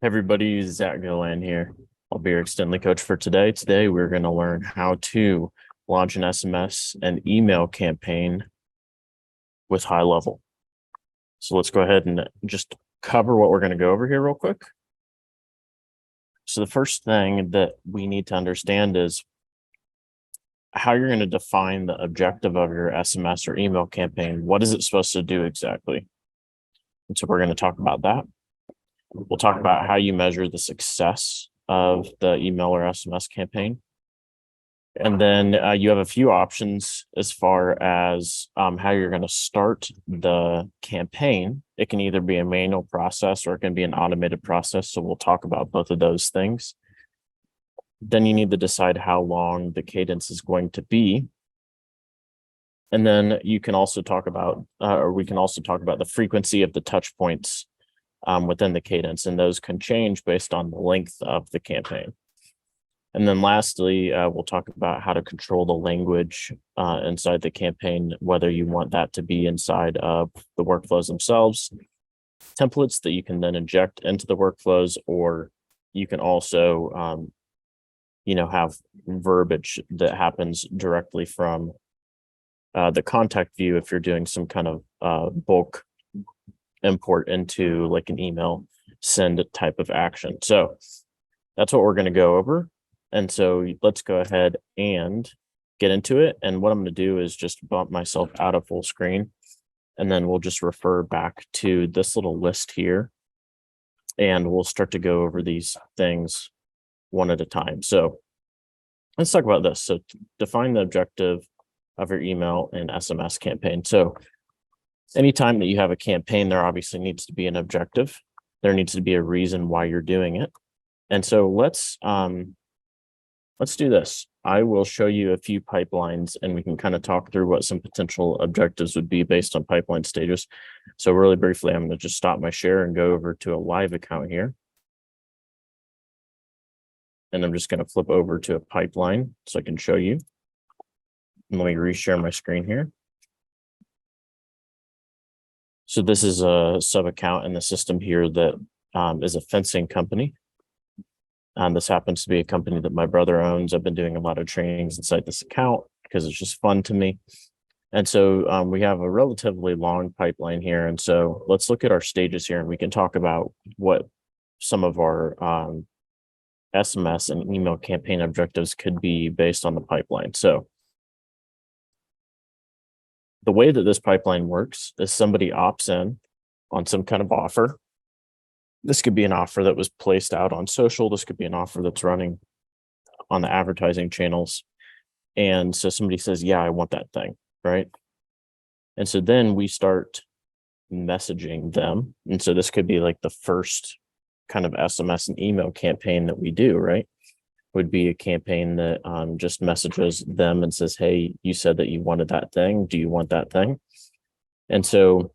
Everybody, Zach Gilland here. I'll be your extended coach for today. Today, we're going to learn how to launch an SMS and email campaign with HighLevel. So let's go ahead and just cover what we're going to go over here real quick. So the first thing that we need to understand is how you're going to define the objective of your SMS or email campaign. What is it supposed to do exactly? And so we're going to talk about that. We'll talk about how you measure the success of the email or SMS campaign. And then you have a few options as far as how you're going to start the campaign. It can either be a manual process or it can be an automated process. So we'll talk about both of those things. Then you need to decide how long the cadence is going to be. And then you can also talk about, or we can also talk about the frequency of the touch points within the cadence, and those can change based on the length of the campaign. And then lastly, we'll talk about how to control the language inside the campaign, whether you want that to be inside of the workflows themselves, templates that you can then inject into the workflows, or you can also, have verbiage that happens directly from the contact view if you're doing some kind of bulk import into like an email send type of action. So that's what we're going to go over. And so let's go ahead and get into it. And what I'm going to do is just bump myself out of full screen, and then we'll just refer back to this little list here, and we'll start to go over these things one at a time. So let's talk about this. So define the objective of your email and SMS campaign. So anytime that you have a campaign, there obviously needs to be an objective. There needs to be a reason why you're doing it. And so let's do this. I will show you a few pipelines, and we can kind of talk through what some potential objectives would be based on pipeline stages. So really briefly, I'm going to just stop my share and go over to a live account here. And I'm just going to flip over to a pipeline so I can show you. And let me reshare my screen here. So this is a sub account in the system here that is a fencing company. This happens to be a company that my brother owns. I've been doing a lot of trainings inside this account because it's just fun to me. And so we have a relatively long pipeline here. And so let's look at our stages here, and we can talk about what some of our SMS and email campaign objectives could be based on the pipeline. So the way that this pipeline works is somebody opts in on some kind of offer. This could be an offer that was placed out on social. This could be an offer that's running on the advertising channels. And so somebody says, yeah, I want that thing, right? And so then we start messaging them. And so this could be like the first kind of SMS and email campaign that we do, right? Would be a campaign that just messages them and says, hey, you said that you wanted that thing. Do you want that thing? And so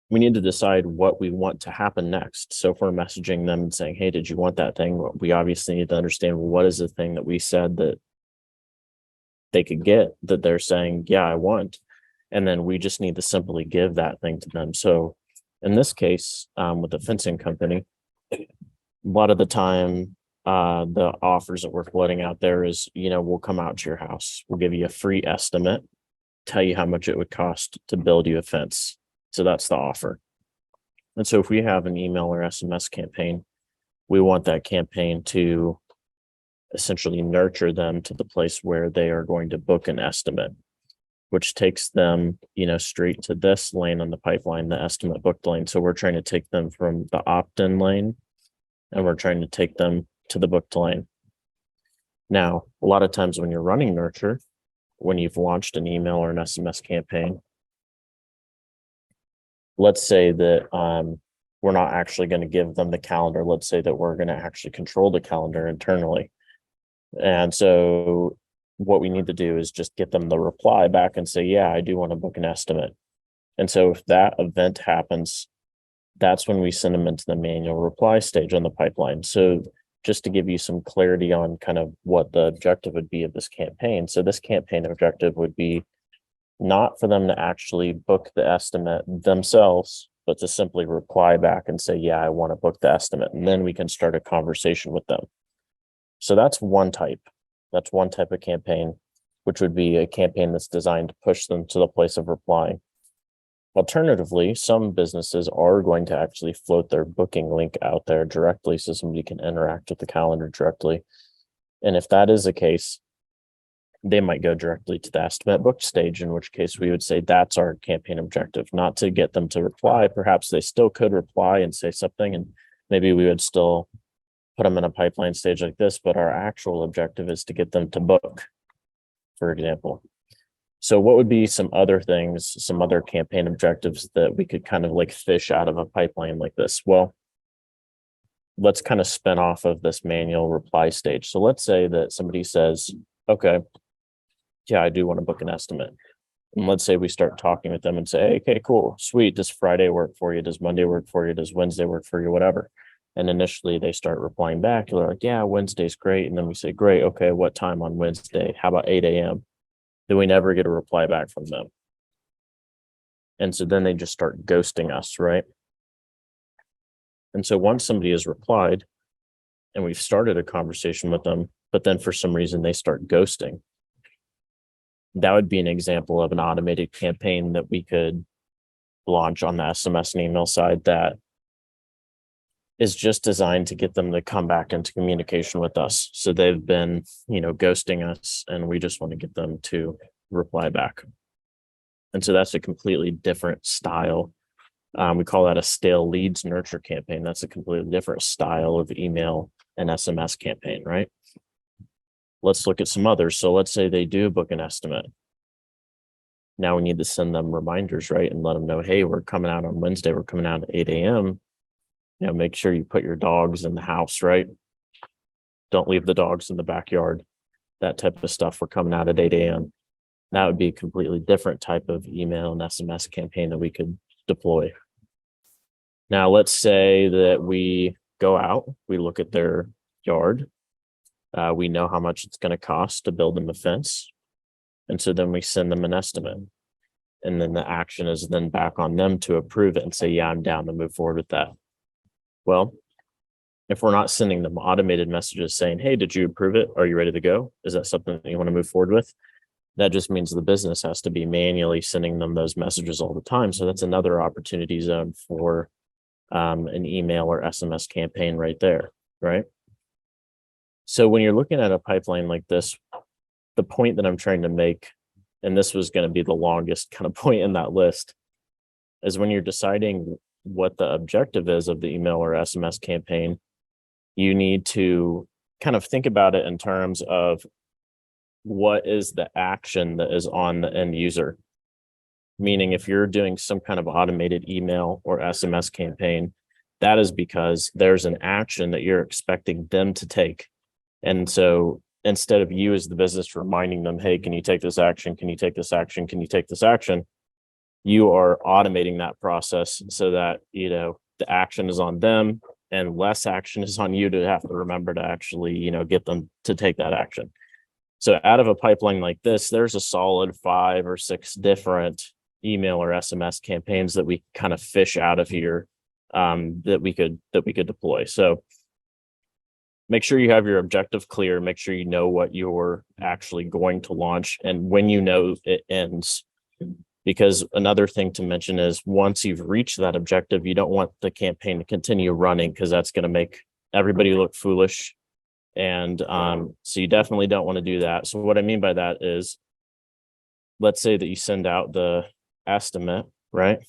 we need to decide what we want to happen next. So if we're messaging them and saying, hey, did you want that thing? We obviously need to understand, well, what is the thing that we said that they could get that they're saying, yeah, I want. And then we just need to simply give that thing to them. So in this case, with the fencing company, a lot of the time, the offers that we're floating out there is, we'll come out to your house. We'll give you a free estimate, tell you how much it would cost to build you a fence. So that's the offer. And so if we have an email or SMS campaign, we want that campaign to essentially nurture them to the place where they are going to book an estimate, which takes them, straight to this lane on the pipeline, the estimate booked lane. So we're trying to take them from the opt-in lane, and we're trying to take them to the booked lane. Now, a lot of times when you're running nurture, when you've launched an email or an SMS campaign, let's say that we're not actually going to give them the calendar. Let's say that we're going to actually control the calendar internally. And so what we need to do is just get them the reply back and say, yeah, I do want to book an estimate. And so if that event happens, that's when we send them into the manual reply stage on the pipeline. So just to give you some clarity on kind of what the objective would be of this campaign. So this campaign objective would be not for them to actually book the estimate themselves, but to simply reply back and say, yeah, I want to book the estimate. And then we can start a conversation with them. So that's one type. That's one type of campaign, which would be a campaign that's designed to push them to the place of replying. Alternatively, some businesses are going to actually float their booking link out there directly so somebody can interact with the calendar directly. And if that is the case, they might go directly to the estimate booked stage, in which case we would say that's our campaign objective, not to get them to reply. Perhaps they still could reply and say something, and maybe we would still put them in a pipeline stage like this, but our actual objective is to get them to book, for example. So what would be some other things, some other campaign objectives that we could kind of like fish out of a pipeline like this? Well, let's kind of spin off of this manual reply stage. So let's say that somebody says, okay, yeah, I do want to book an estimate. And let's say we start talking with them and say, hey, okay, cool, sweet. Does Friday work for you? Does Monday work for you? Does Wednesday work for you? Whatever. And initially they start replying back. They're like, yeah, Wednesday's great. And then we say, great. Okay, what time on Wednesday? How about 8 a.m.? Then we never get a reply back from them. And so then they just start ghosting us, right? And so once somebody has replied and we've started a conversation with them, but then for some reason they start ghosting, that would be an example of an automated campaign that we could launch on the SMS and email side that is just designed to get them to come back into communication with us. So they've been, ghosting us, and we just want to get them to reply back. And so that's a completely different style. We call that a stale leads nurture campaign. That's a completely different style of email and SMS campaign, right? Let's look at some others. So let's say they do book an estimate. Now we need to send them reminders, right? And let them know, hey, we're coming out on Wednesday. We're coming out at 8 a.m. Make sure you put your dogs in the house, right? Don't leave the dogs in the backyard, that type of stuff. We're coming out at 8 a.m. That would be a completely different type of email and SMS campaign that we could deploy. Now, let's say that we go out, we look at their yard. We know how much it's going to cost to build them a fence. And so then we send them an estimate. And then the action is then back on them to approve it and say, yeah, I'm down to move forward with that. Well, if we're not sending them automated messages saying, hey, did you approve it? Are you ready to go? Is that something that you want to move forward with? That just means the business has to be manually sending them those messages all the time. So that's another opportunity zone for an email or SMS campaign right there, right? So when you're looking at a pipeline like this, the point that I'm trying to make, and this was going to be the longest kind of point in that list, is when you're deciding what the objective is of the email or SMS campaign, you need to kind of think about it in terms of what is the action that is on the end user. Meaning if you're doing some kind of automated email or SMS campaign, that is because there's an action that you're expecting them to take. And so instead of you as the business reminding them, hey, can you take this action? Can you take this action? Can you take this action? You are automating that process so that, the action is on them and less action is on you to have to remember to actually, get them to take that action. So out of a pipeline like this, there's a solid 5 or 6 different email or SMS campaigns that we kind of fish out of here that we could deploy. So make sure you have your objective clear, make sure you know what you're actually going to launch and when it ends. Because another thing to mention is once you've reached that objective, you don't want the campaign to continue running because that's going to make everybody look foolish. And so you definitely don't want to do that. So what I mean by that is, let's say that you send out the estimate, right?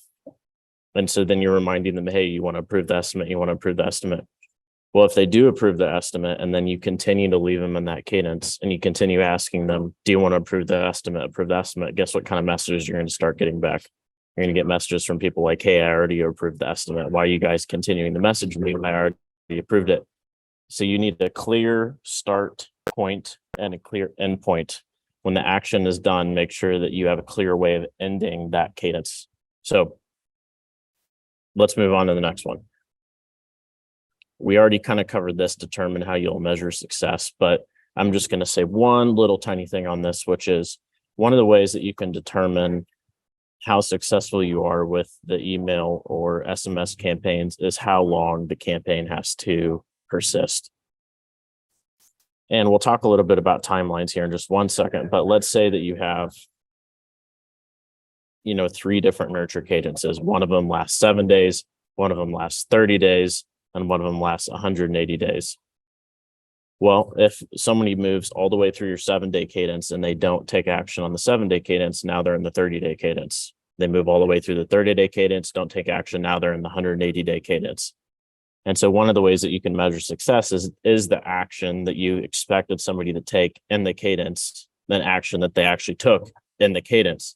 And so then you're reminding them, hey, you want to approve the estimate, you want to approve the estimate. Well, if they do approve the estimate and then you continue to leave them in that cadence and you continue asking them, do you want to approve the estimate, guess what kind of messages you're going to start getting back? You're going to get messages from people like, hey, I already approved the estimate. Why are you guys continuing to message me? I already approved it. So you need a clear start point and a clear end point. When the action is done, make sure that you have a clear way of ending that cadence. So let's move on to the next one. We already kind of covered this, determine how you'll measure success, but I'm just going to say one little tiny thing on this, which is one of the ways that you can determine how successful you are with the email or SMS campaigns is how long the campaign has to persist. And we'll talk a little bit about timelines here in just 1 second, but let's say that you have, 3 different nurture cadences. One of them lasts 7 days, one of them lasts 30 days, and one of them lasts 180 days. Well, if somebody moves all the way through your 7-day cadence and they don't take action on the 7-day cadence, now they're in the 30-day cadence. They move all the way through the 30-day cadence, don't take action, now they're in the 180-day cadence. And so one of the ways that you can measure success is the action that you expected somebody to take in the cadence, then action that they actually took in the cadence.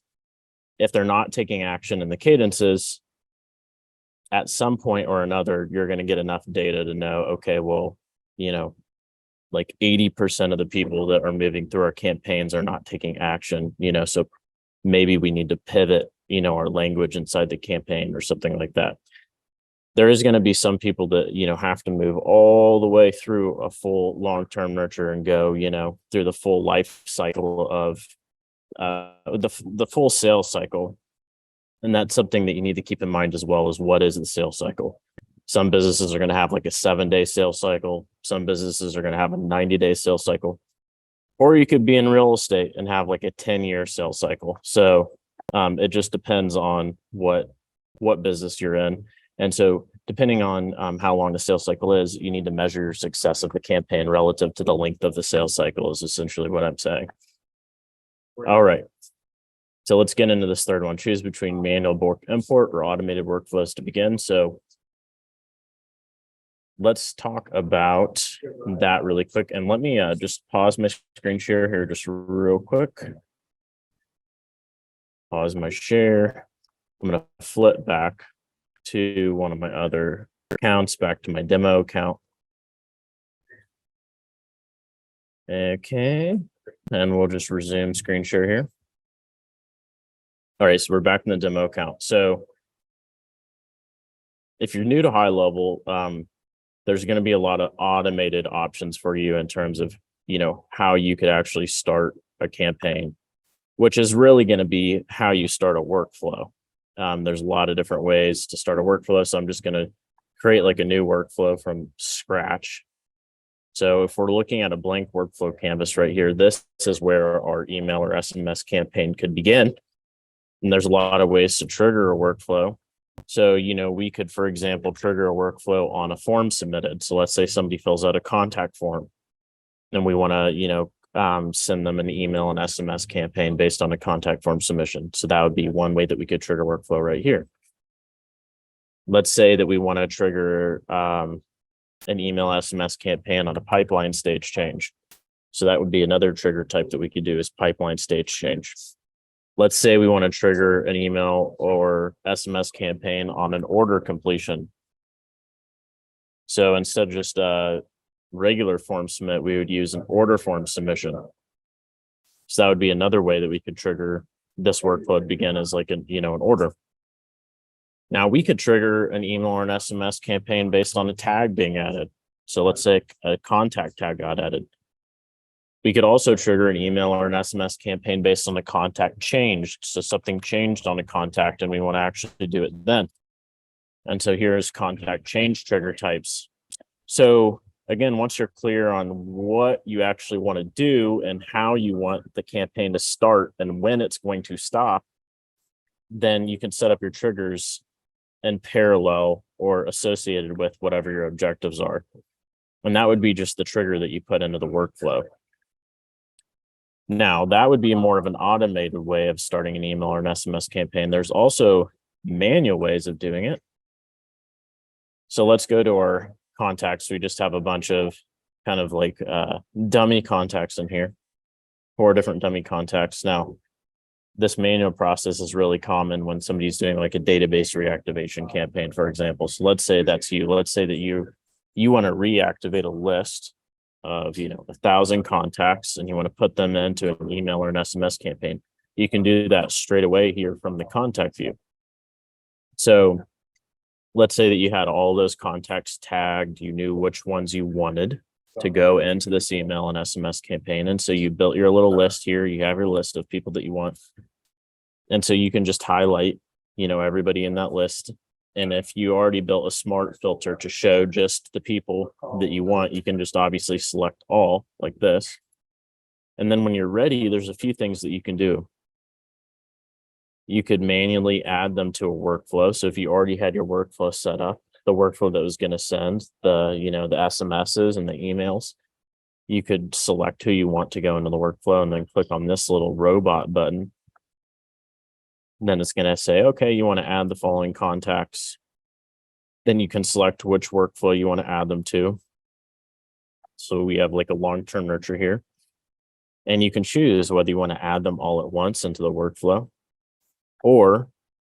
If they're not taking action in the cadences, at some point or another, you're going to get enough data to know, okay, well, like 80% of the people that are moving through our campaigns are not taking action, so maybe we need to pivot, our language inside the campaign or something like that. There is going to be some people that, have to move all the way through a full long-term nurture and go, through the full life cycle of the full sales cycle. And that's something that you need to keep in mind as well, is what is the sales cycle? Some businesses are going to have like a 7-day sales cycle. Some businesses are going to have a 90-day sales cycle, or you could be in real estate and have like a 10-year sales cycle. So it just depends on what business you're in. And so depending on how long the sales cycle is, you need to measure your success of the campaign relative to the length of the sales cycle is essentially what I'm saying. All right. So let's get into this third one. Choose between manual import or automated workflows to begin. So let's talk about that really quick. And let me just pause my screen share here just real quick. Pause my share. I'm going to flip back to one of my other accounts, back to my demo account. Okay. And we'll just resume screen share here. All right, so we're back in the demo account. So if you're new to HighLevel, there's going to be a lot of automated options for you in terms of, how you could actually start a campaign, which is really going to be how you start a workflow. There's a lot of different ways to start a workflow. So I'm just going to create like a new workflow from scratch. So if we're looking at a blank workflow canvas right here, this is where our email or SMS campaign could begin. And there's a lot of ways to trigger a workflow. So, we could, for example, trigger a workflow on a form submitted. So let's say somebody fills out a contact form and we want to, send them an email and SMS campaign based on a contact form submission. So that would be one way that we could trigger workflow right here. Let's say that we want to trigger an email SMS campaign on a pipeline stage change. So that would be another trigger type that we could do is pipeline stage change. Let's say we want to trigger an email or SMS campaign on an order completion. So instead of just a regular form submit, we would use an order form submission. So that would be another way that we could trigger this workflow to begin as like an order. Now we could trigger an email or an SMS campaign based on a tag being added. So let's say a contact tag got added. We could also trigger an email or an SMS campaign based on a contact changed. So something changed on a contact and we want to actually do it then. And so here's contact change trigger types. So again, once you're clear on what you actually want to do and how you want the campaign to start and when it's going to stop, then you can set up your triggers in parallel or associated with whatever your objectives are. And that would be just the trigger that you put into the workflow. Now, that would be more of an automated way of starting an email or an SMS campaign. There's also manual ways of doing it. So let's go to our contacts. We just have a bunch of kind of like dummy contacts in here, 4 different dummy contacts. Now, this manual process is really common when somebody's doing like a database reactivation campaign, for example. So let's say that's you. Let's say that you want to reactivate a list of 1,000 contacts and you want to put them into an email or an SMS campaign. You can do that straight away here from the contact view. So let's say that you had all those contacts tagged, you knew which ones you wanted to go into this email and SMS campaign. And so you built your little list here. You have your list of people that you want. And so you can just highlight, everybody in that list. And if you already built a smart filter to show just the people that you want, you can just obviously select all like this. And then when you're ready, there's a few things that you can do. You could manually add them to a workflow. So if you already had your workflow set up, the workflow that was going to send the SMSs and the emails, you could select who you want to go into the workflow and then click on this little robot button. Then it's going to say, okay, you want to add the following contacts. Then you can select which workflow you want to add them to. So we have like a long-term nurture here. And you can choose whether you want to add them all at once into the workflow, or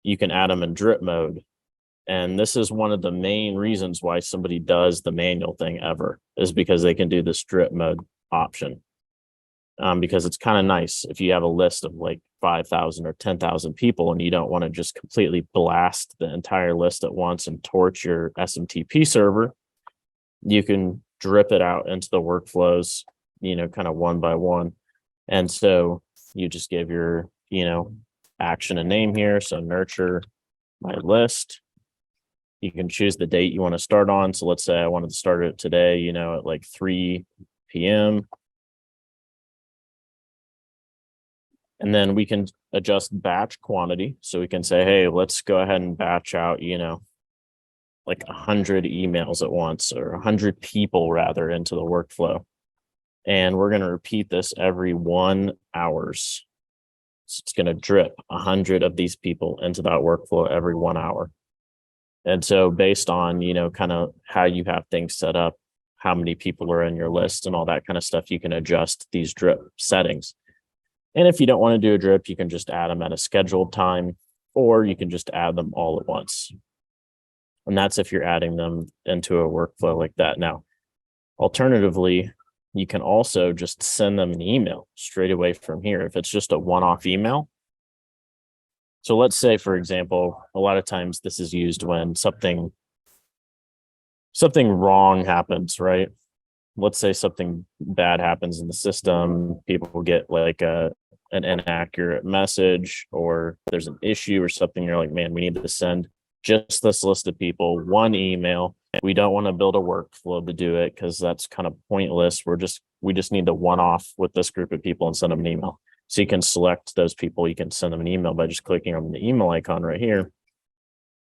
you can add them in drip mode. And this is one of the main reasons why somebody does the manual thing ever, is because they can do this drip mode option. Because it's kind of nice if you have a list of like 5,000 or 10,000 people and you don't want to just completely blast the entire list at once and torch your SMTP server, you can drip it out into the workflows, kind of one by one. And so you just give your, action a name here. So nurture my list. You can choose the date you want to start on. So let's say I wanted to start it today, at like 3 p.m. And then we can adjust batch quantity. So we can say, hey, let's go ahead and batch out, like 100 emails at once, or 100 people rather, into the workflow. And we're going to repeat this every 1 hour. So it's going to drip 100 of these people into that workflow every 1 hour. And so based on, kind of how you have things set up, how many people are in your list and all that kind of stuff, you can adjust these drip settings. And if you don't want to do a drip, you can just add them at a scheduled time, or you can just add them all at once. And that's if you're adding them into a workflow like that. Now, alternatively, you can also just send them an email straight away from here if it's just a one-off email. So let's say, for example, a lot of times this is used when something wrong happens, right? Let's say something bad happens in the system, people get like an inaccurate message, or there's an issue or something. You're like, man, we need to send just this list of people one email. We don't want to build a workflow to do it because that's kind of pointless. We just need to one-off with this group of people and send them an email. So you can select those people. You can send them an email by just clicking on the email icon right here.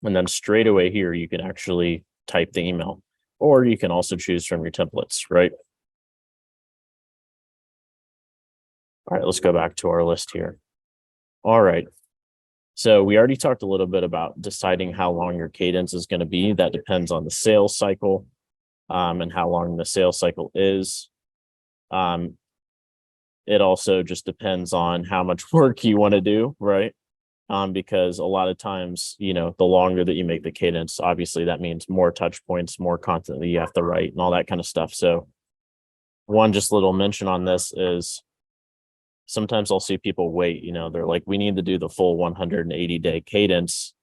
And then straight away here, you can actually type the email, or you can also choose from your templates, right? All right, let's go back to our list here. All right. So we already talked a little bit about deciding how long your cadence is going to be. That depends on the sales cycle and how long the sales cycle is. It also just depends on how much work you want to do, right? Because a lot of times, the longer that you make the cadence, obviously that means more touch points, more content that you have to write and all that kind of stuff. So one just little mention on this is sometimes I'll see people wait, they're like, we need to do the full 180-day cadence.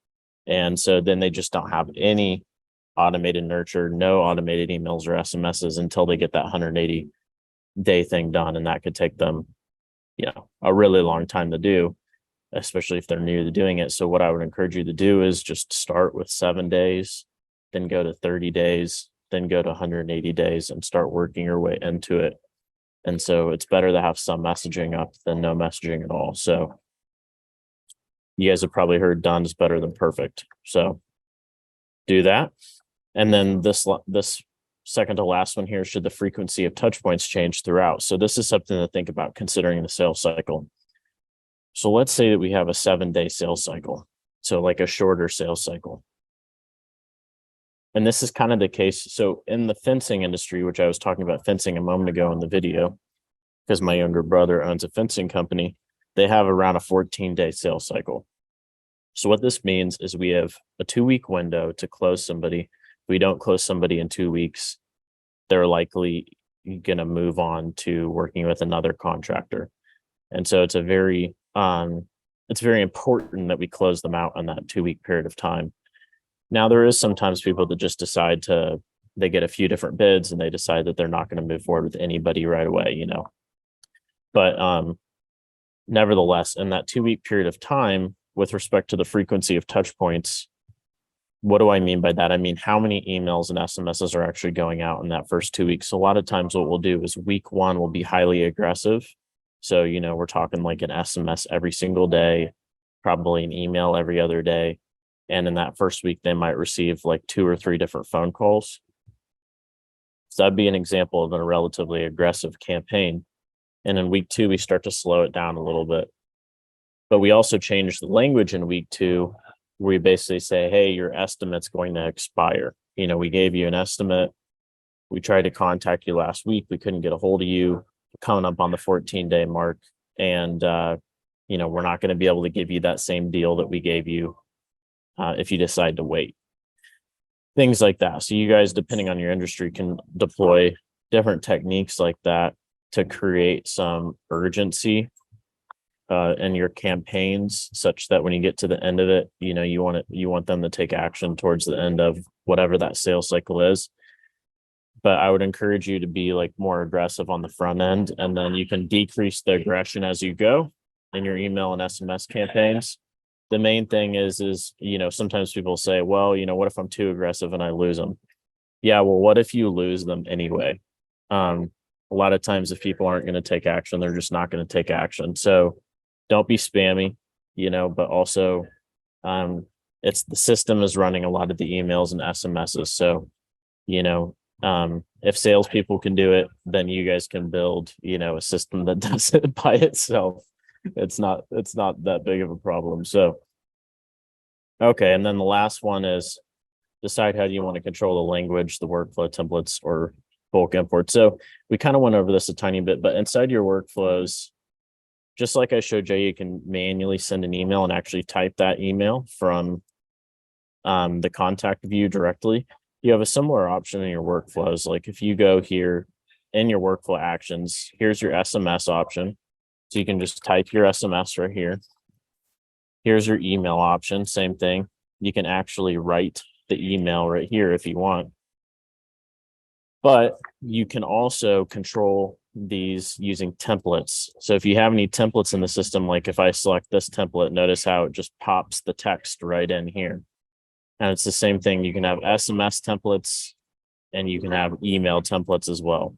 And so then they just don't have any automated nurture, no automated emails or SMSs until they get that 180-day thing done. And that could take them, a really long time to do, especially if they're new to doing it. So what I would encourage you to do is just start with 7 days, then go to 30 days, then go to 180 days and start working your way into it. And so it's better to have some messaging up than no messaging at all. So you guys have probably heard done is better than perfect. So do that. And then this second to last one here, should the frequency of touch points change throughout? So this is something to think about considering the sales cycle. So let's say that we have a 7-day sales cycle. So like a shorter sales cycle. And this is kind of the case. So in the fencing industry, which I was talking about fencing a moment ago in the video, because my younger brother owns a fencing company, they have around a 14-day sales cycle. So what this means is we have a 2-week window to close somebody. If we don't close somebody in 2 weeks, they're likely going to move on to working with another contractor. And so it's very important that we close them out on that 2-week period of time. Now, there is sometimes people that just they get a few different bids and they decide that they're not going to move forward with anybody right away, But nevertheless, in that 2-week period of time, with respect to the frequency of touch points, what do I mean by that? I mean, how many emails and SMSs are actually going out in that first 2 weeks? So a lot of times what we'll do is week one will be highly aggressive. So, we're talking like an SMS every single day, probably an email every other day. And in that first week, they might receive like 2 or 3 different phone calls. So that'd be an example of a relatively aggressive campaign. And in week 2, we start to slow it down a little bit. But we also change the language in week 2, where we basically say, hey, your estimate's going to expire. We gave you an estimate. We tried to contact you last week. We couldn't get a hold of you, coming up on the 14-day mark. And, we're not going to be able to give you that same deal that we gave you if you decide to wait. Things like that. So you guys, depending on your industry, can deploy different techniques like that to create some urgency in your campaigns, such that when you get to the end of it, you want them to take action towards the end of whatever that sales cycle is. But I would encourage you to be like more aggressive on the front end, and then you can decrease the aggression as you go in your email and SMS campaigns. The main thing is, sometimes people say, well, what if I'm too aggressive and I lose them? Yeah, well, what if you lose them anyway? A lot of times if people aren't going to take action, they're just not going to take action. So don't be spammy, but also it's the system is running a lot of the emails and SMSs. So, if salespeople can do it, then you guys can build, a system that does it by itself. It's not that big of a problem. So, okay. And then the last one is decide how do you want to control the language, the workflow templates, or bulk import. So we kind of went over this a tiny bit, but inside your workflows, just like I showed you, you can manually send an email and actually type that email from the contact view directly. You have a similar option in your workflows. Like if you go here in your workflow actions, here's your SMS option. So you can just type your SMS right here. Here's your email option, same thing. You can actually write the email right here if you want. But you can also control these using templates. So if you have any templates in the system, like if I select this template, notice how it just pops the text right in here. And it's the same thing. You can have SMS templates and you can have email templates as well.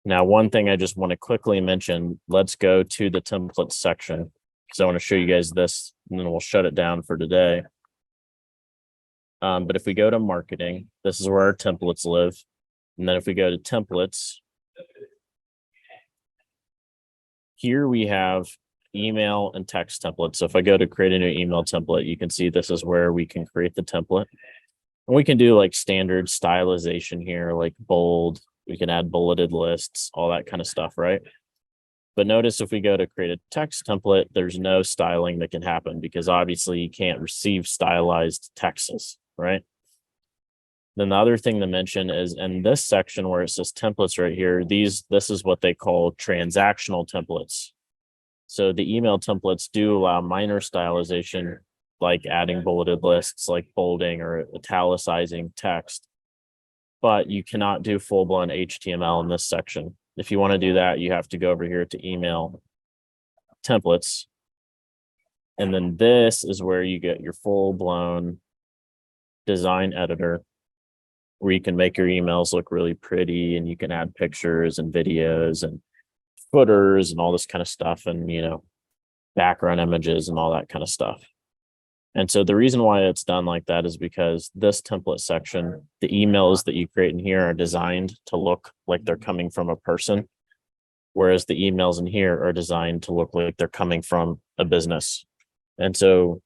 Now, one thing I just want to quickly mention, let's go to the templates section because I want to show you guys this and then we'll shut it down for today. But if we go to marketing, this is where our templates live. And then if we go to templates, here we have email and text templates. So if I go to create a new email template, you can see this is where we can create the template. And we can do like standard stylization here, like bold. We can add bulleted lists, all that kind of stuff, right? But notice if we go to create a text template, there's no styling that can happen because obviously you can't receive stylized texts, right? Then the other thing to mention is in this section where it says templates right here, this is what they call transactional templates. So the email templates do allow minor stylization, like adding bulleted lists, like bolding or italicizing text. But you cannot do full-blown HTML in this section. If you want to do that, you have to go over here to email templates. And then this is where you get your full-blown design editor, where you can make your emails look really pretty and you can add pictures and videos and footers and all this kind of stuff and, background images and all that kind of stuff. And so the reason why it's done like that is because this template section, the emails that you create in here are designed to look like they're coming from a person, whereas the emails in here are designed to look like they're coming from a business. And so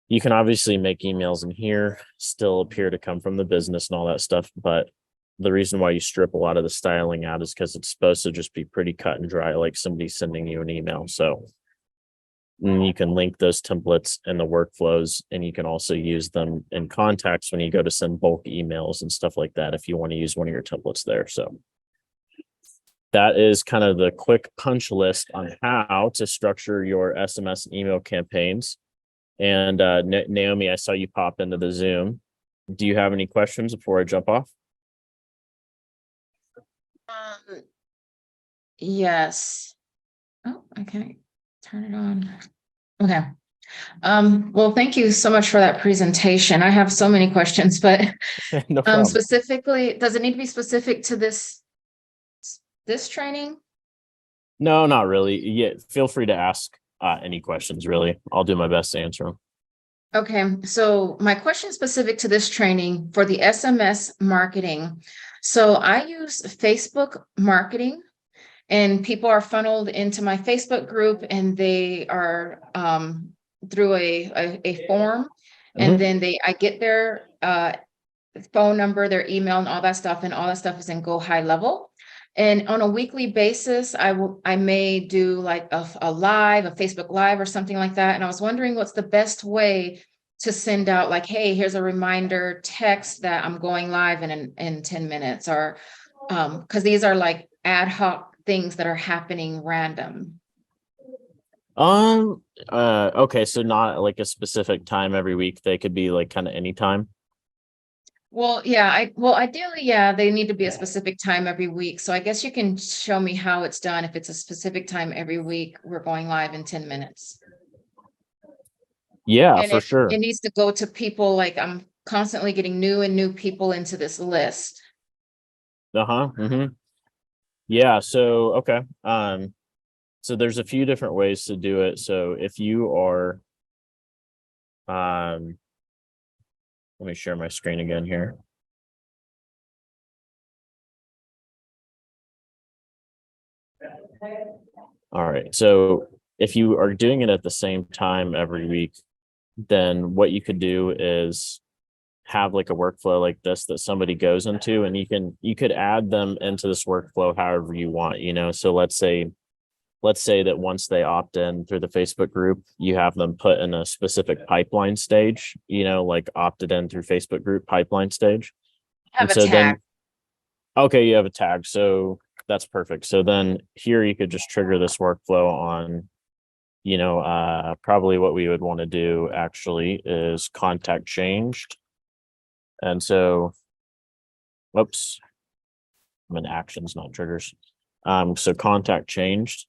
you can obviously make emails in here still appear to come from the business and all that stuff. But the reason why you strip a lot of the styling out is because it's supposed to just be pretty cut and dry, like somebody sending you an email. So you can link those templates in the workflows, and you can also use them in contacts when you go to send bulk emails and stuff like that if you want to use one of your templates there. So that is kind of the quick punch list on how to structure your SMS and email campaigns. And Naomi, I saw you pop into the Zoom. Do you have any questions before I jump off? Yes. Oh, I can't turn it on. Okay. Well, thank you so much for that presentation. I have so many questions, but No problem. specifically, does it need to be specific to this training? No, not really. Yeah, feel free to ask any questions, really. I'll do my best to answer them. Okay, so my question is specific to this training for the SMS marketing. So I use Facebook marketing, and people are funneled into my Facebook group, and they are through a form, and Mhm. then I get their phone number, their email, and all that stuff, and all that stuff is in Go High Level. And on a weekly basis, I may do like a live, a Facebook Live or something like that. And I was wondering what's the best way to send out, like, hey, here's a reminder text that I'm going live in 10 minutes, or because these are like ad hoc things that are happening random. Okay, so not like a specific time every week. They could be like kind of any time. Well, yeah, well, ideally, yeah, they need to be a specific time every week. So I guess you can show me how it's done. If it's a specific time every week, we're going live in 10 minutes. Yeah, And for if sure. it needs to go to people, like I'm constantly getting new and new people into this list. Uh-huh. Yeah, so okay. So there's a few different ways to do it. So if you are um let me share my screen again here. All right. So if you are doing it at the same time every week, then what you could do is have like a workflow like this that somebody goes into, and you could add them into this workflow however you want, So let's say that once they opt in through the Facebook group, you have them put in a specific pipeline stage, like opted in through Facebook group pipeline stage. Have And a so tag. then, okay, you have a tag. So that's perfect. So then here you could just trigger this workflow on, probably what we would want to do actually is contact changed. And so, whoops, I'm in actions, not triggers. So contact changed.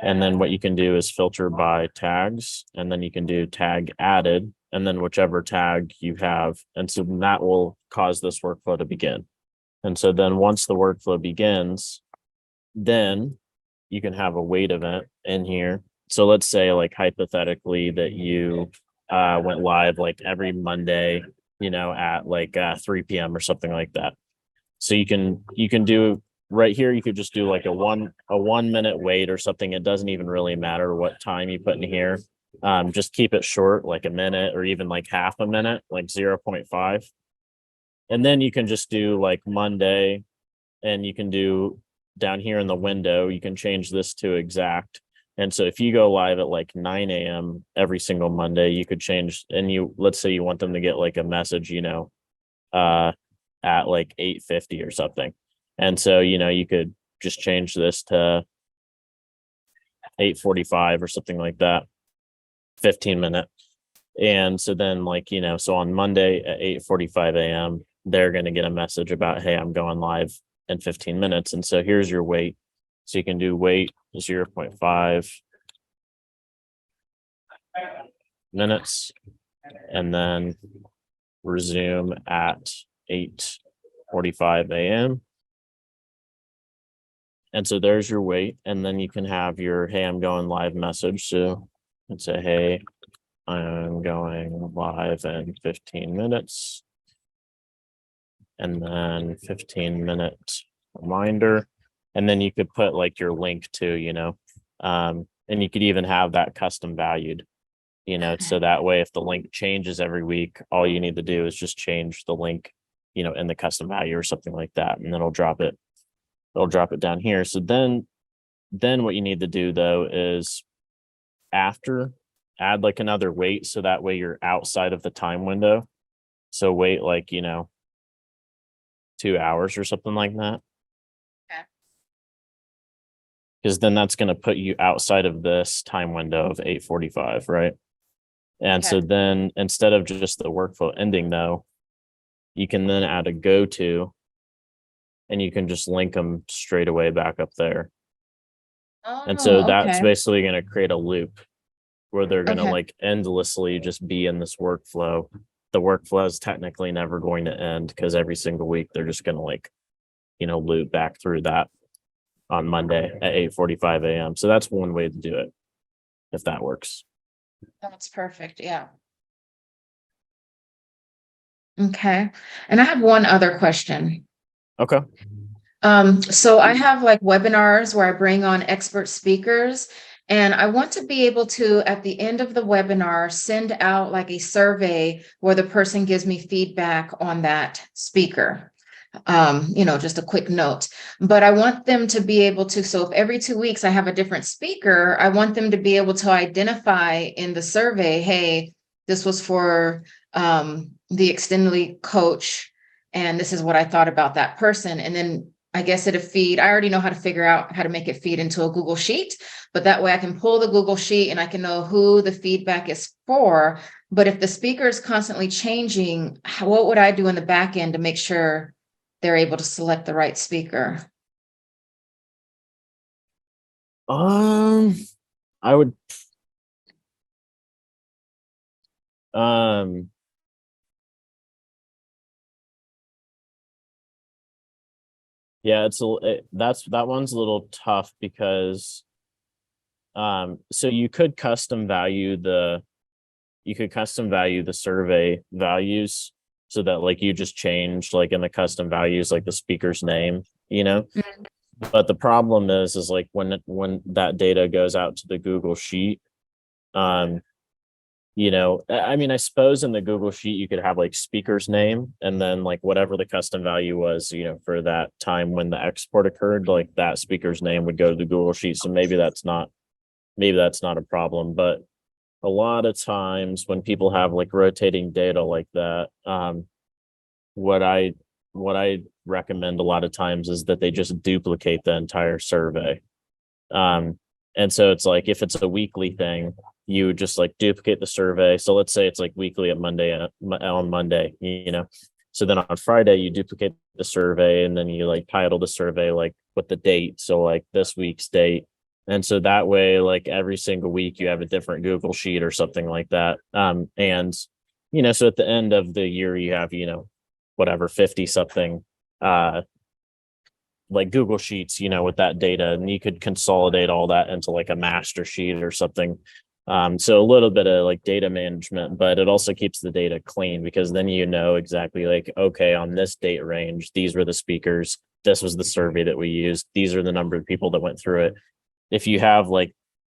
And then what you can do is filter by tags, and then you can do tag added, and then whichever tag you have. And so that will cause this workflow to begin. And so then once the workflow begins, then you can have a wait event in here. So let's say, like, hypothetically that you went live like every Monday, at like 3 p.m. or something like that. So you can do right here, you could just do like a 1 minute wait or something. It doesn't even really matter what time you put in here. Just keep it short, like a minute or even like half a minute, like 0.5. And then you can just do like Monday, and you can do down here in the window, you can change this to exact. And so if you go live at like 9 a.m. every single Monday, you could change, and let's say you want them to get like a message, uh, at like 8:50 or something. And so, you could just change this to 8:45 or something like that, 15 minute. And so then, like, so on Monday at 8:45 a.m., they're going to get a message about, hey, I'm going live in 15 minutes. And so here's your wait. So you can do wait 0.5 minutes, and then resume at 8:45 a.m. And so there's your wait. And then you can have your, hey, I'm going live message. So let's say, hey, I'm going live in 15 minutes. And then 15-minute reminder. And then you could put like your link to, and you could even have that custom valued, so that way if the link changes every week, all you need to do is just change the link, in the custom value or something like that. And then it'll drop it down here. So then what you need to do though is after add like another wait, so that way you're outside of the time window. So wait like 2 hours or something like that, Okay. because then that's going to put you outside of this time window of 8:45, right? And Okay. so then instead of just the workflow ending though, you can then add a go to, and you can just link them straight away back up there. And so Oh, that's okay. basically going to create a loop. where they're going to Okay. like endlessly just be in this workflow. The workflow is technically never going to end because every single week they're just going to like, loop back through that on Monday at 8:45 a.m. So that's one way to do it, if that works. That's perfect. Yeah. Okay. And I have one other question. Okay. So I have like webinars where I bring on expert speakers, and I want to be able to, at the end of the webinar, send out like a survey where the person gives me feedback on that speaker. Just a quick note, but I want them to be able to, so if every 2 weeks I have a different speaker, I want them to be able to identify in the survey, hey, this was for the extendedly coach, and this is what I thought about that person. And then I guess it'll feed, I already know how to figure out how to make it feed into a Google Sheet, but that way I can pull the Google Sheet and I can know who the feedback is for. But if the speaker is constantly changing, what would I do in the back end to make sure they're able to select the right speaker? I would yeah, that one's a little tough because so you could custom value the survey values so that like you just change like in the custom values like the speaker's name, but the problem is like when that data goes out to the Google Sheet, I mean, I suppose in the Google Sheet you could have like speaker's name and then like whatever the custom value was, for that time when the export occurred, like that speaker's name would go to the Google Sheet. So maybe that's not a problem. But a lot of times when people have like rotating data like that, what I recommend a lot of times is that they just duplicate the entire survey. And so it's like if it's a weekly thing, you just like duplicate the survey. So let's say it's like weekly on Monday, So then on Friday you duplicate the survey and then you like title the survey like with the date. So like this week's date. And so that way, like every single week you have a different Google Sheet or something like that. And so at the end of the year you have, whatever 50 something like Google Sheets, with that data, and you could consolidate all that into like a master sheet or something. So a little bit of like data management, but it also keeps the data clean because then exactly like, okay, on this date range, these were the speakers, this was the survey that we used, these are the number of people that went through it. If you have like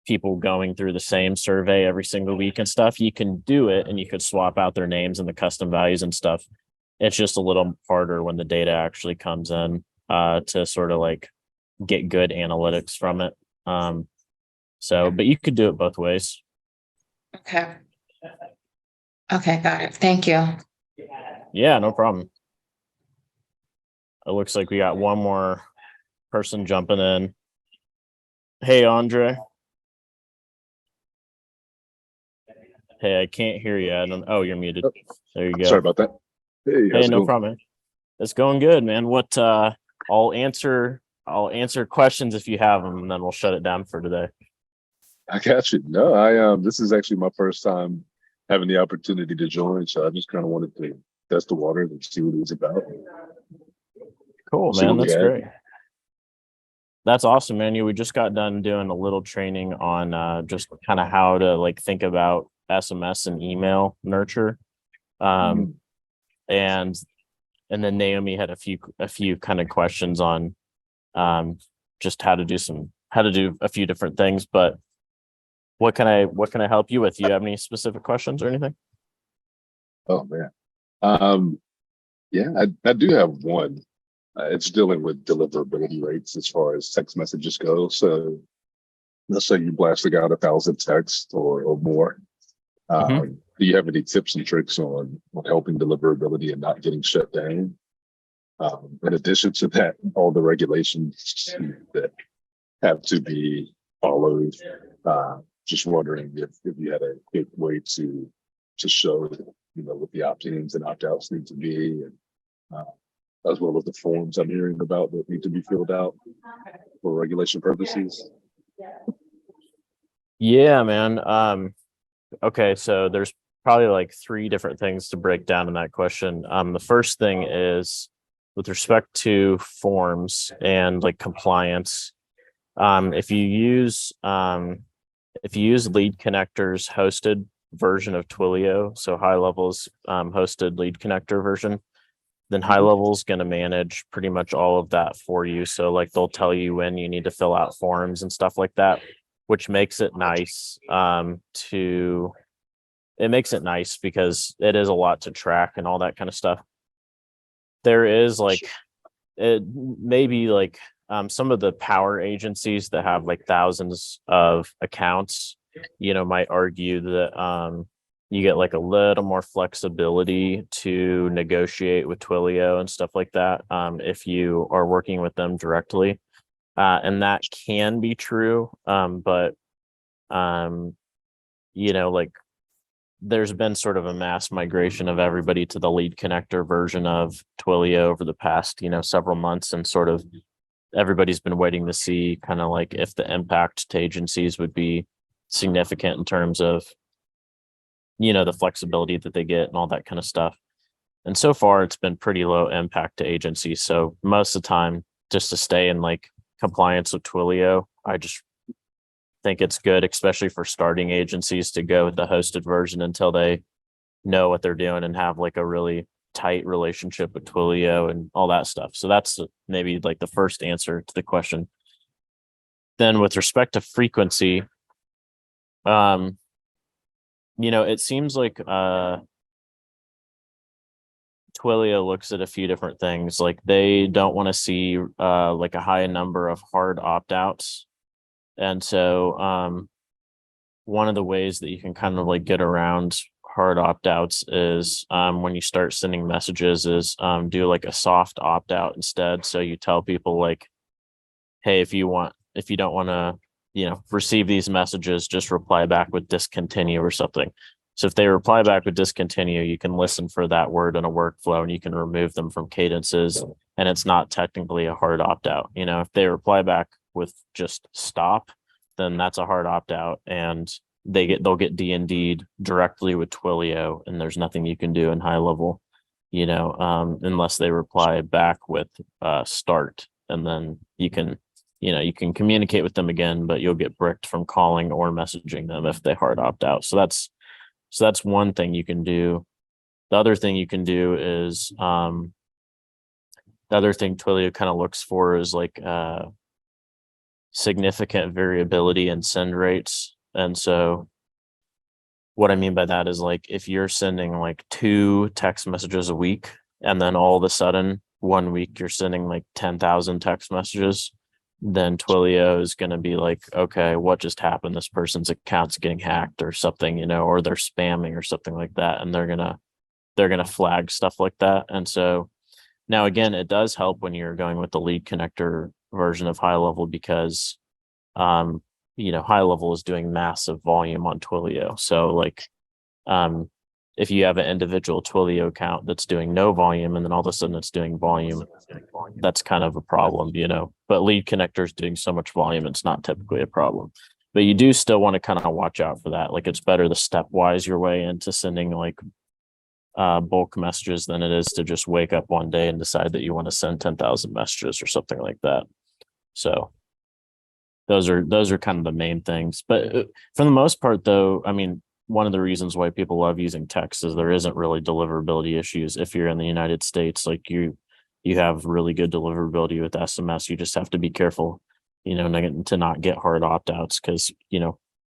people going through the same survey every single week and stuff, you can do it and you could swap out their names and the custom values and stuff. It's just a little harder when the data actually comes in to sort of like get good analytics from it. But you could do it both ways. Okay. Okay, got it. Thank you. Yeah, no problem. It looks like we got one more person jumping in. Hey, Andre. Hey, I can't hear you. Oh, you're muted. There you go. Sorry about that. Hey, no problem. It's going good, man. What I'll answer questions if you have them, and then we'll shut it down for today. I got you. No, I this is actually my first time having the opportunity to join, so I just kind of wanted to test the water and see what it was about. Cool, man. That's great. That's awesome, man. We just got done doing a little training on just kind of how to like think about SMS and email nurture. And then Naomi had a few kind of questions on just how to do a few different things. But what can I help you with? Do you have any specific questions or anything? Oh man. Yeah, I do have one. It's dealing with deliverability rates as far as text messages go. So let's say you blasted out 1,000 texts or more. Do you have any tips and tricks on helping deliverability and not getting shut down? In addition to that, all the regulations that have to be followed. Just wondering if you had a quick way to show, what the opt-ins and opt-outs need to be, and as well as the forms I'm hearing about that need to be filled out for regulation purposes. Yeah, man. Okay, so there's probably like three different things to break down in that question. The first thing is with respect to forms and like compliance. If you use Lead Connector's hosted version of Twilio, so HighLevel's hosted Lead Connector version, then HighLevel is going to manage pretty much all of that for you. So like they'll tell you when you need to fill out forms and stuff like that, which makes it nice it makes it nice because it is a lot to track and all that kind of stuff. There is like it maybe like some of the power agencies that have like thousands of accounts, might argue that you get like a little more flexibility to negotiate with Twilio and stuff like that if you are working with them directly. And that can be true. But like there's been sort of a mass migration of everybody to the Lead Connector version of Twilio over the past, several months, and sort of everybody's been waiting to see kind of like if the impact to agencies would be significant in terms of, the flexibility that they get and all that kind of stuff. And so far it's been pretty low impact to agencies. So most of the time, just to stay in like compliance with Twilio, I just think it's good, especially for starting agencies, to go with the hosted version until they know what they're doing and have like a really tight relationship with Twilio and all that stuff. So that's maybe like the first answer to the question. Then with respect to frequency, it seems like Twilio looks at a few different things. Like they don't want to see like a high number of hard opt-outs. And so one of the ways that you can kind of like get around hard opt-outs is when you start sending messages is do like a soft opt-out instead. So you tell people like, hey, if you don't want to, receive these messages, just reply back with discontinue or something. So if they reply back with discontinue, you can listen for that word in a workflow and you can remove them from cadences, and it's not technically a hard opt-out. If they reply back with just stop, then that's a hard opt-out, and they'll get D&D'd directly with Twilio, and there's nothing you can do in HighLevel, unless they reply back with start, and then you can communicate with them again, but you'll get bricked from calling or messaging them if they hard opt out. So that's one thing you can do. The other thing you can do is the other thing Twilio kind of looks for is like significant variability in send rates. And so what I mean by that is like if you're sending like 2 text messages a week, and then all of a sudden 1 week you're sending like 10,000 text messages, then Twilio is going to be like, okay, what just happened? This person's account's getting hacked or something, or they're spamming or something like that. And they're going to flag stuff like that. And so now again, it does help when you're going with the Lead Connector version of HighLevel because, HighLevel is doing massive volume on Twilio. So like, if you have an individual Twilio account that's doing no volume and then all of a sudden it's doing volume, that's kind of a problem, but Lead Connector is doing so much volume, it's not typically a problem. But you do still want to kind of watch out for that. Like it's better to stepwise your way into sending like bulk messages than it is to just wake up one day and decide that you want to send 10,000 messages or something like that. So those are kind of the main things. But for the most part, though, I mean, one of the reasons why people love using text is there isn't really deliverability issues. If you're in the United States, like you have really good deliverability with SMS. You just have to be careful, to not get hard opt-outs because,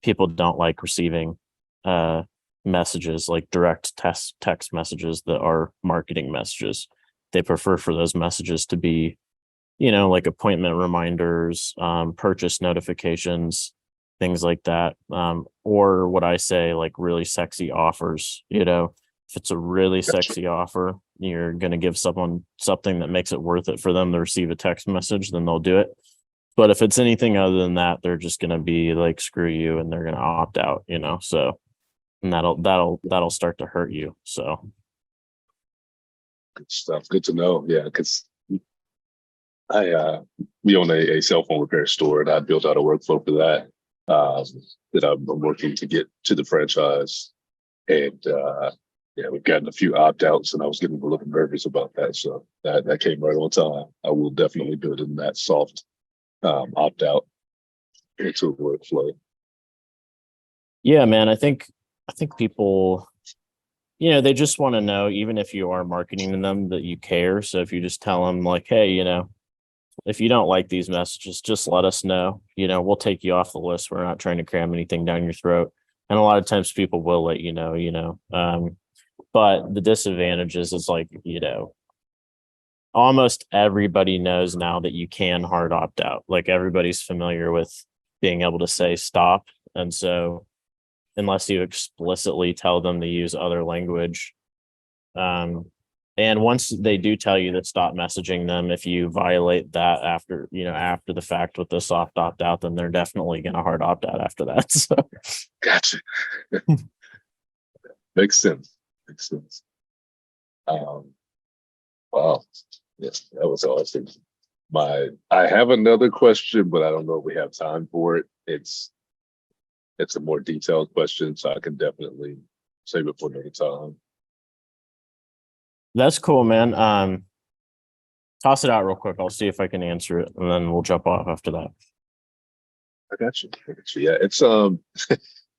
people don't like receiving messages like direct text messages that are marketing messages. They prefer for those messages to be, like appointment reminders, purchase notifications, things like that. Or what I say, like really sexy offers, if it's a really sexy offer, you're going to give someone something that makes it worth it for them to receive a text message, then they'll do it. But if it's anything other than that, they're just going to be like, screw you. And they're going to opt out, so, and that'll start to hurt you. So. Good stuff. Good to know. Yeah. Cause we own a cell phone repair store and I built out a workflow for that. that I'm working to get to the franchise. And yeah, we've gotten a few opt-outs, and I was getting a little nervous about that. So that came right on time. I will definitely build in that soft opt-out into a workflow. Yeah, man, I think people, they just want to know, even if you are marketing to them, that you care. So if you just tell them like, hey, if you don't like these messages, just let us know. We'll take you off the list. We're not trying to cram anything down your throat. And a lot of times people will let you know. But the disadvantages is like, almost everybody knows now that you can hard opt out. Like everybody's familiar with being able to say stop. And so unless you explicitly tell them to use other language, and once they do tell you that stop messaging them, if you violate that after the fact with the soft opt out, then they're definitely going to hard opt out after that. So Gotcha. Makes sense. Wow. Yes, that was awesome. I have another question, but I don't know if we have time for it. It's a more detailed question, so I can definitely save it for another time. that's cool, man. Toss it out real quick. I'll see if I can answer it, and then we'll jump off after that. I got you. Yeah, it's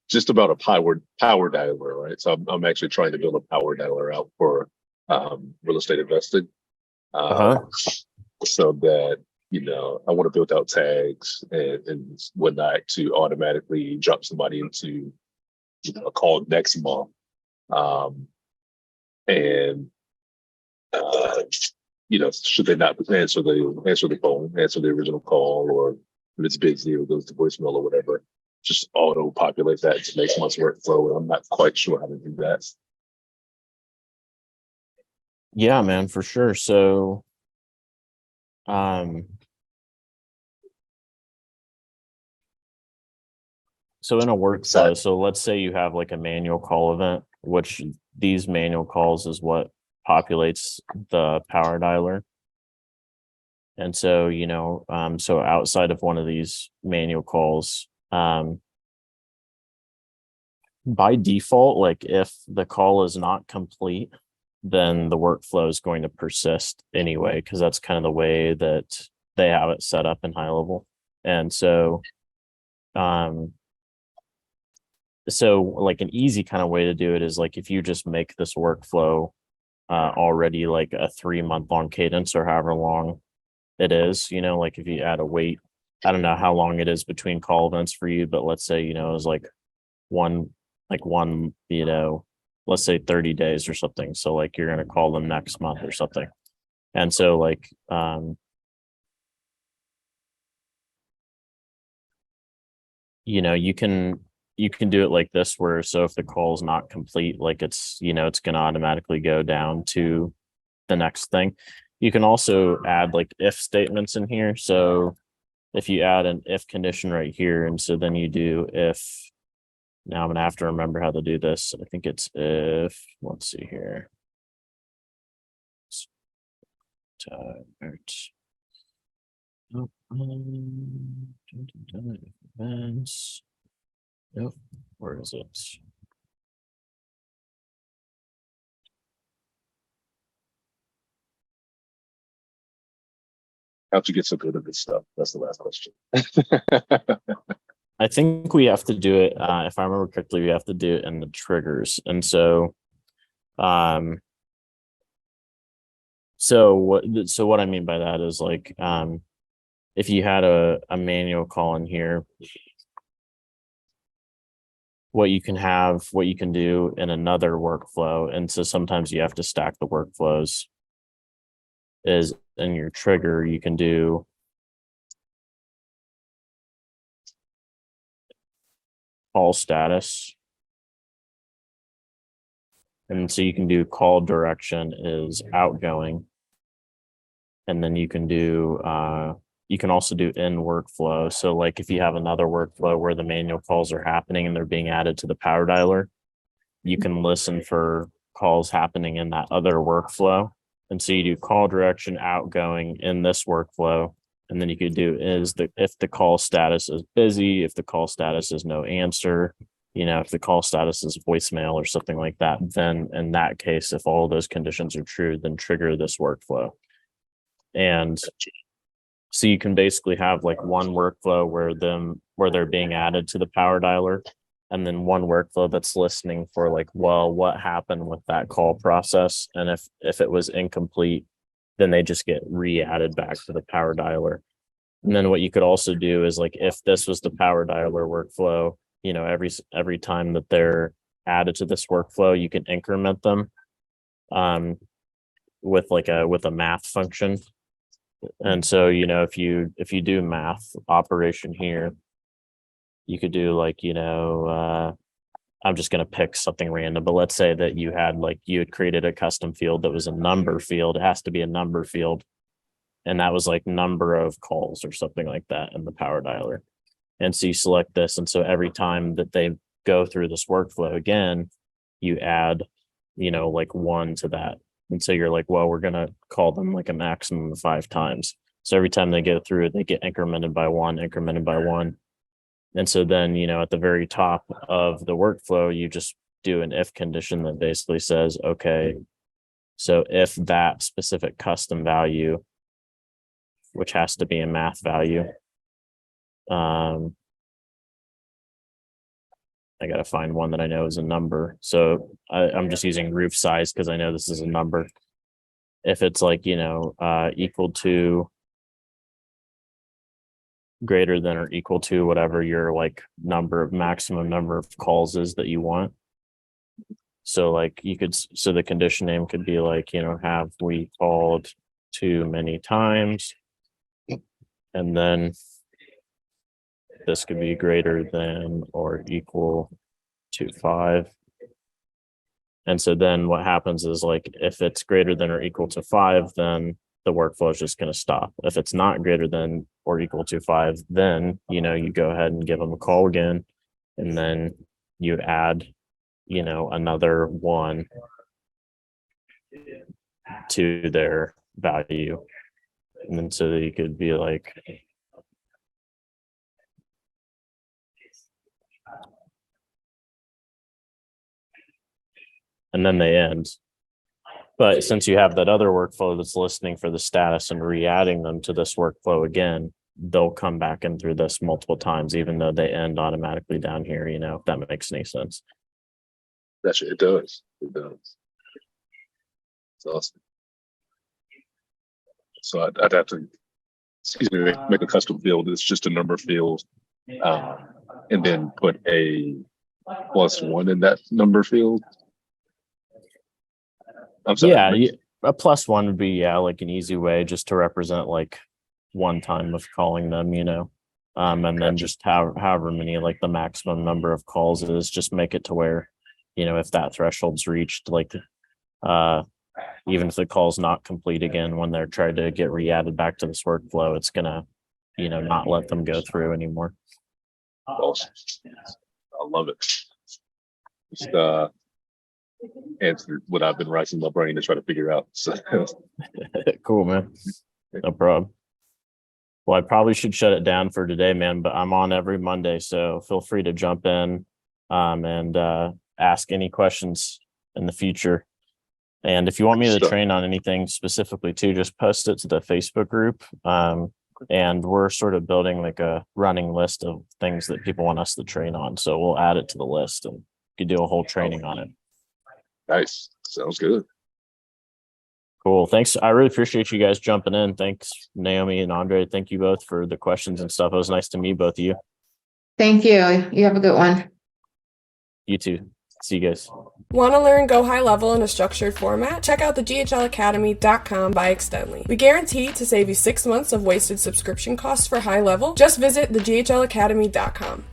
just about a power dialer, right? So I'm actually trying to build a power dialer out for real estate investing. So that I want to build out tags and whatnot to automatically drop somebody into a call next month. And should they not answer the phone, answer the original call, or if it's busy or goes to voicemail or whatever, just auto populate that to make month's workflow. And I'm not quite sure how to do that. Yeah, man, for sure. So, so in a workflow, so let's say you have like a manual call event, which these manual calls is what populates the power dialer. And so, so outside of one of these manual calls, by default, like if the call is not complete, then the workflow is going to persist anyway, because that's kind of the way that they have it set up in HighLevel. And so, so like an easy kind of way to do it is like if you just make this workflow already like a 3-month long cadence or however long it is, like if you add a wait, I don't know how long it is between call events for you, but let's say, it was like one, let's say 30 days or something. So like you're going to call them next month or something. And so like, you can do it like this where, so if the call is not complete, like it's going to automatically go down to the next thing. You can also add like if statements in here. So if you add an if condition right here, and so then you do if, now I'm gonna have to remember how to do this. I think it's if, let's see here. Events. Nope. Where is it? How'd you get so good at this stuff? That's the last question. I think we have to do it. If I remember correctly, we have to do it in the triggers. And so, so what I mean by that is like, if you had a manual call in here, what you can do in another workflow. And so sometimes you have to stack the workflows, is in your trigger, you can do call status. And so you can do call direction is outgoing. And then you can do, you can also do in workflow. So like if you have another workflow where the manual calls are happening and they're being added to the power dialer, you can listen for calls happening in that other workflow. And so you do call direction outgoing in this workflow. And then you could do if the call status is busy, if the call status is no answer, if the call status is voicemail or something like that, then in that case, if all of those conditions are true, then trigger this workflow. And so you can basically have like one workflow where they're being added to the power dialer, and then one workflow that's listening for like, well, what happened with that call process? And if it was incomplete, then they just get re-added back to the power dialer. And then what you could also do is like, if this was the power dialer workflow, every time that they're added to this workflow, you can increment them with a math function. And so, if you do math operation here, you could do like, I'm just going to pick something random, but let's say that you had created a custom field that was a number field. It has to be a number field. And that was like number of calls or something like that in the power dialer. And so you select this. And so every time that they go through this workflow again, you add, like 1 to that. And so you're like, well, we're going to call them like a maximum of 5 times. So every time they go through, they get incremented by 1, incremented by 1. And so then, at the very top of the workflow, you just do an if condition that basically says, okay, so if that specific custom value, which has to be a math value, I got to find one that I know is a number. So I'm just using roof size because I know this is a number. If it's like, equal to, greater than or equal to whatever your like maximum number of calls is that you want. So like so the condition name could be like, have we called too many times? And then this could be greater than or equal to 5. And so then what happens is like, if it's greater than or equal to 5, then the workflow is just going to stop. If it's not greater than or equal to 5, then, you go ahead and give them a call again. And then you add, another 1 to their value. And then so that you could be like, and then they end. But since you have that other workflow that's listening for the status and re-adding them to this workflow again, they'll come back in through this multiple times, even though they end automatically down here, if that makes any sense. It does. It does. It's awesome. So I'd have to, make a custom field. It's just a number field, and then put a +1 in that number field. I'm sorry. Yeah, a +1 would be like an easy way just to represent like one time of calling them, and then just however many like the maximum number of calls is, just make it to where, if that threshold's reached, like even if the call's not complete again, when they're trying to get re-added back to this workflow, it's gonna, not let them go through anymore. Awesome. I love it. Just answered what I've been racking my brain to try to figure out. So cool, man. No problem. Well, I probably should shut it down for today, man, but I'm on every Monday, so feel free to jump in and ask any questions in the future. And if you want me to train on anything specifically too, just post it to the Facebook group. And we're sort of building like a running list of things that people want us to train on. So we'll add it to the list and you could do a whole training on it. Nice. Sounds good. Cool. Thanks. I really appreciate you guys jumping in. Thanks, Naomi and Andre. Thank you both for the questions and stuff. It was nice to meet both of you. Thank you. You have a good one. You too. See you guys. Want to learn Go High Level in a structured format? Check out the gohighlevel.com by Extendly. We guarantee to save you 6 months of wasted subscription costs for HighLevel. Just visit the gohighlevel.com.